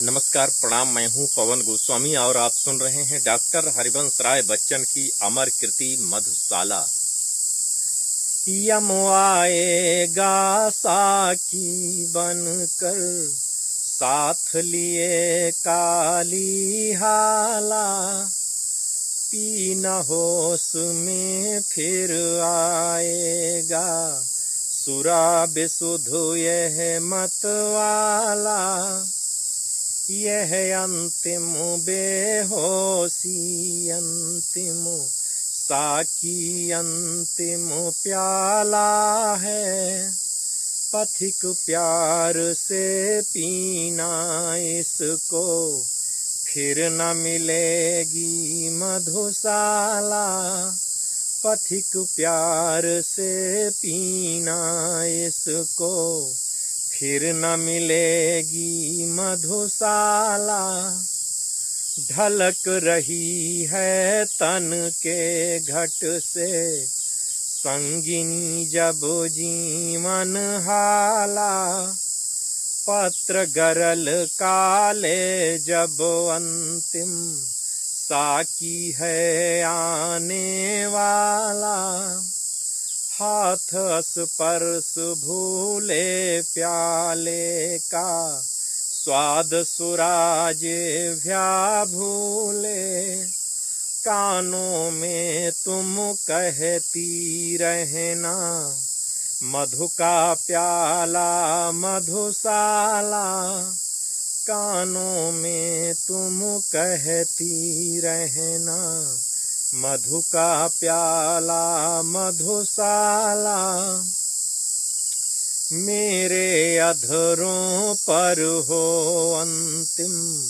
नमस्कार, प्रणाम। मैं हूं पवन गोस्वामी और आप सुन रहे हैं डॉक्टर हरिवंश राय बच्चन की अमर कृति मधुशाला। यम आएगा साकी बनकर, साथ लिए काली हाला, पी न होश में फिर आएगा, सुरा बेसुध यह मतवाला। यह अंतिम बेहोशी, अंतिम साकी, अंतिम प्याला है। पथिक प्यार से पीना इसको, फिर न मिलेगी मधुशाला। पथिक प्यार से पीना इसको, फिर न मिलेगी मधुशाला। ढलक रही है तन के घट से, संगिनी जब जीवन हाला। पत्र गरल काले जब अंतिम, साकी है आने वाला। हाथ स्पर्श भूले प्याले का, स्वाद सुराज भ्या भूले। कानों में तुम कहती रहना, मधु का प्याला मधुशाला। कानों में तुम कहती रहना, मधु का प्याला मधुशाला। मेरे अधरों पर हो अंतिम,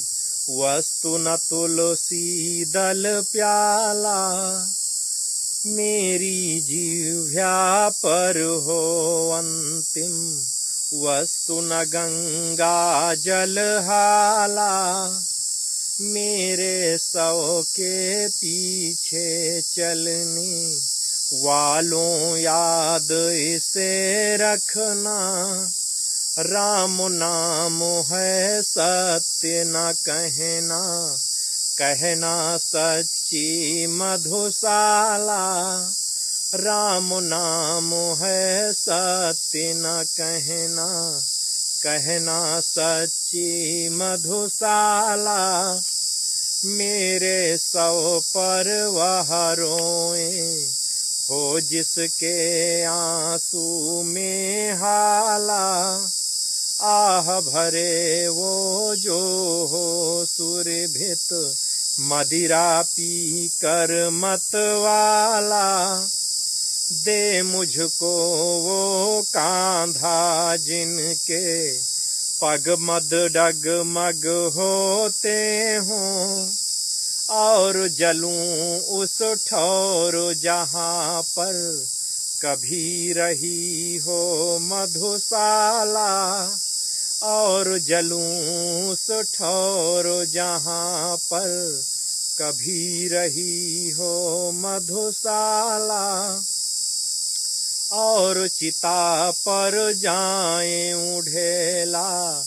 वस्तु न तुलसी दल प्याला। मेरी जिह्वा पर हो अंतिम, वस्तु न गंगा जल हाला। मेरे सौ के पीछे चलने वालों याद इसे रखना। राम नाम है सत्य न कहना, कहना सच्ची मधुशाला। राम नाम है सत्य न कहना, कहना सच्ची मधुशाला। मेरे सौ पर वह रोए, हो जिसके आंसू में हाला। आह भरे वो जो हो सुरभित, मदिरा पी कर मतवाला। दे मुझको वो कांधा जिनके, पग मद डगमग होते हों। और जलूं उस ठौर जहाँ पर, कभी रही हो मधुशाला। और जलूं उस ठौर जहाँ पर, कभी रही हो मधुशाला। और चिता पर जाएं उढ़ेला,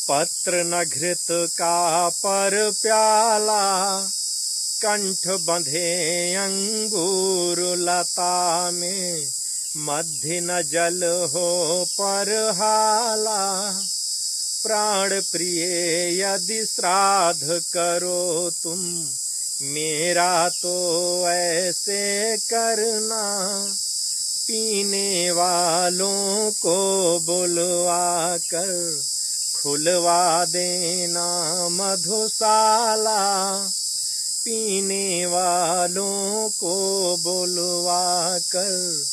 पत्र न घृत का पर प्याला। कंठ बंधे अंगूर लता में, मध्य न जल हो पर हाला। प्राण प्रिय यदि श्राद्ध करो तुम, मेरा तो ऐसे करना। पीने वालों को बुलवा कर, खुलवा देना मधुशाला। पीने वालों को बुलवा कर,